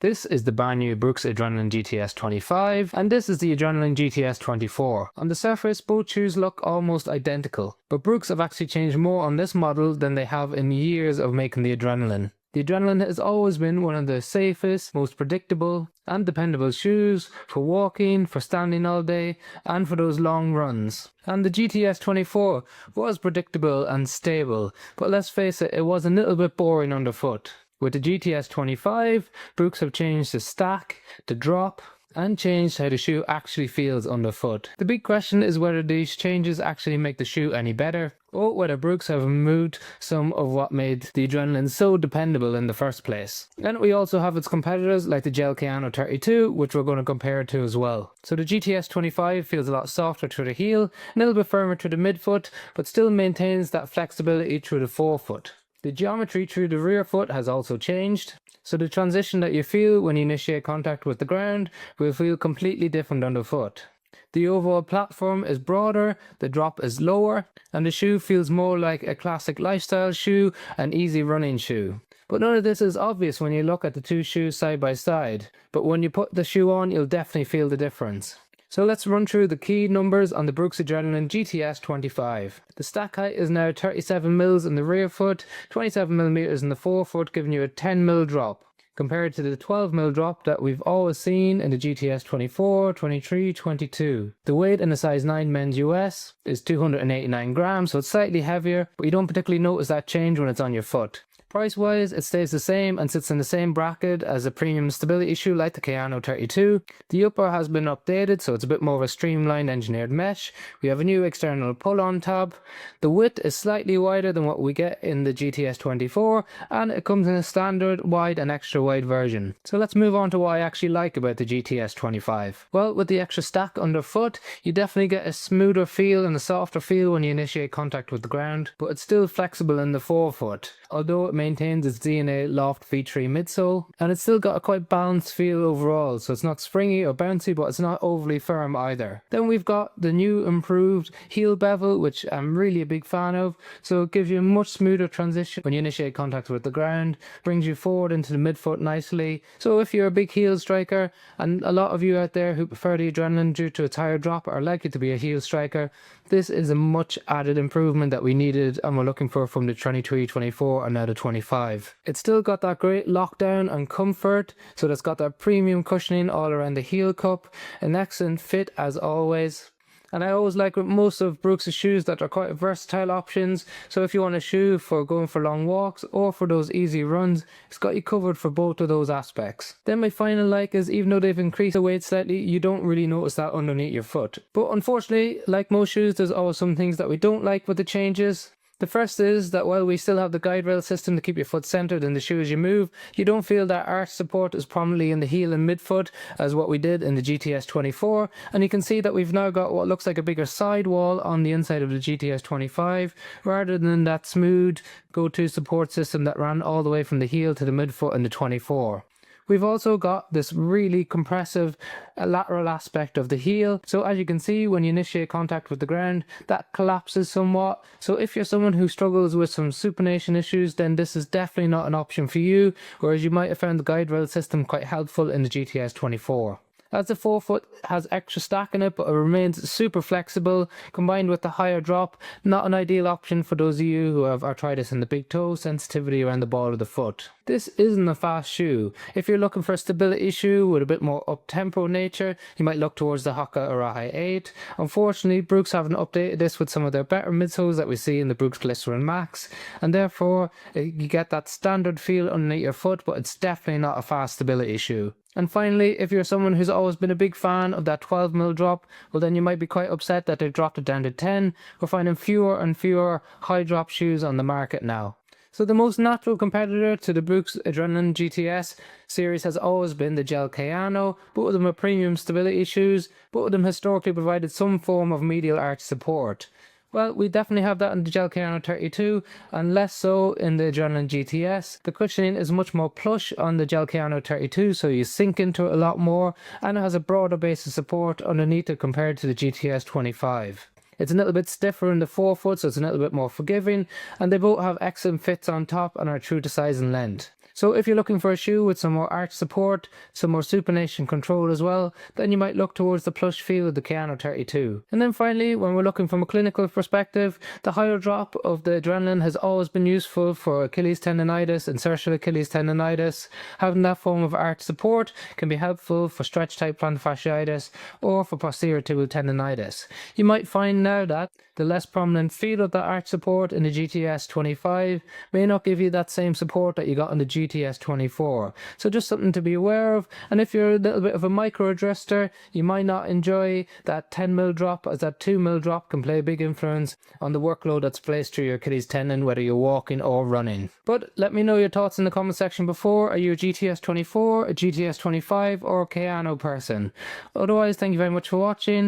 This is the brand new Brooks Adrenaline GTS 25 and this is the Andrenaline GTS 24. On the surface, both shoes look almost identical, but Brooks have actually changed more on this model than they have in years of making the Adrenaline. The Adrenaline has always been one of the safest, most predictable and dependable shoes for walking, for standing all day and for those long runs. And the GTS 24 was predictable and stable, but let's face it, it was a little bit boring underfoot. With the GTS 25, Brooks have changed the stack, the drop, and changed how the shoe actually feels underfoot. The big question is whether these changes actually make the shoe any better, or whether Brooks have removed some of what made the Adrenaline so dependable in the first place. And we also have its competitors like the ASICS Kayano 32, which we're going to compare it to as well. So the GTS 25 feels a lot softer through the heel, a little bit firmer through the midfoot, but still maintains that flexibility through the forefoot. The geometry through the rear foot has also changed, so the transition that you feel when you initiate contact with the ground will feel completely different underfoot. The overall platform is broader, the drop is lower, and the shoe feels more like a classic lifestyle shoe, an easy running shoe. But none of this is obvious when you look at the two shoes side by side, but when you put the shoe on you'll definitely feel the difference. So let's run through the key numbers on the Brooks Adrenaline GTS 25. The stack height is now 37mm in the rear foot, 27mm in the forefoot, giving you a 10mm drop, compared to the 12mm drop that we've always seen in the GTS 24, 23, 22. The weight in the size 9 men's US is 289 grams, so it's slightly heavier, but you don't particularly notice that change when it's on your foot. Price wise, it stays the same and sits in the same bracket as a premium stability shoe like the Kayano 32. The upper has been updated, so it's a bit more of a streamlined engineered mesh. We have a new external pull-on tab. The width is slightly wider than what we get in the GTS 24, and it comes in a standard wide and extra wide version. So let's move on to what I actually like about the GTS 25. Well, with the extra stack underfoot, you definitely get a smoother feel and a softer feel when you initiate contact with the ground, but it's still flexible in the forefoot. Although it maintains its DNA Loft V3 midsole, and it's still got a quite balanced feel overall, so it's not springy or bouncy, but it's not overly firm either. Then we've got the new improved heel bevel, which I'm really a big fan of, so it gives you a much smoother transition when you initiate contact with the ground, brings you forward into the midfoot nicely. So if you're a big heel striker, and a lot of you out there who prefer the Adrenaline due to its higher drop are likely to be a heel striker, this is a much added improvement that we needed and we're looking for from the 23, 24 and now the 25. It's still got that great lockdown and comfort, so it's got that premium cushioning all around the heel cup, an excellent fit as always. And I always like with most of Brooks' shoes that are quite versatile options, so if you want a shoe for going for long walks or for those easy runs, it's got you covered for both of those aspects. Then my final like is, even though they've increased the weight slightly, you don't really notice that underneath your foot. But unfortunately, like most shoes, there's always some things that we don't like with the changes. The first is that while we still have the guide rail system to keep your foot centered in the shoe as you move, you don't feel that arch support as prominently in the heel and midfoot as what we did in the GTS 24, and you can see that we've now got what looks like a bigger sidewall on the inside of the GTS 25 rather than that smooth go-to support system that ran all the way from the heel to the midfoot in the 24. We've also got this really compressive lateral aspect of the heel, so as you can see when you initiate contact with the ground, that collapses somewhat. So if you're someone who struggles with some supination issues, then this is definitely not an option for you, whereas you might have found the guide rail system quite helpful in the GTS 24. As the forefoot has extra stack in it, but it remains super flexible, combined with the higher drop, not an ideal option for those of you who have arthritis in the big toe, sensitivity around the ball of the foot. This isn't a fast shoe. If you're looking for a stability shoe with a bit more up-tempo nature, you might look towards the Hoka or Arahi 8. Unfortunately, Brooks haven't updated this with some of their better midsoles that we see in the Brooks Glycerin Max, and therefore you get that standard feel underneath your foot, but it's definitely not a fast stability shoe. And finally, if you're someone who's always been a big fan of that 12mm drop, well then you might be quite upset that they've dropped it down to 10. We're finding fewer and fewer high drop shoes on the market now. So the most natural competitor to the Brooks Adrenaline GTS series has always been the ASICS Kayano. Both of them are premium stability shoes, both of them historically provided some form of medial arch support. Well, we definitely have that in the ASICS Kayano 32 and less so in the Andrenaline GTS. The cushioning is much more plush on the ASICS Kayano 32, so you sink into it a lot more, and it has a broader base of support underneath it compared to the GTS 25. It's a little bit stiffer in the forefoot, so it's a little bit more forgiving, and they both have excellent fits on top and are true to size and length. So if you're looking for a shoe with some more arch support, some more supination control as well, then you might look towards the plush feel of the Kayano 32. And then finally, when we're looking from a clinical perspective, the higher drop of the adrenaline has always been useful for Achilles tendonitis, insertional Achilles tendonitis. Having that form of arch support can be helpful for stretch type plantar fasciitis or for posterior tibial tendonitis. You might find now that the less prominent feel of the arch support in the GTS 25 may not give you that same support that you got in the GTS 24. So just something to be aware of. And if you're a little bit of a micro adjuster, you might not enjoy that 10mm drop, as that 2mm drop can play a big influence on the workload that's placed through your Achilles tendon, whether you're walking or running. But let me know your thoughts in the comment section before. Are you a GTS 24, a GTS 25 or a Kayano person? Otherwise, thank you very much for watching.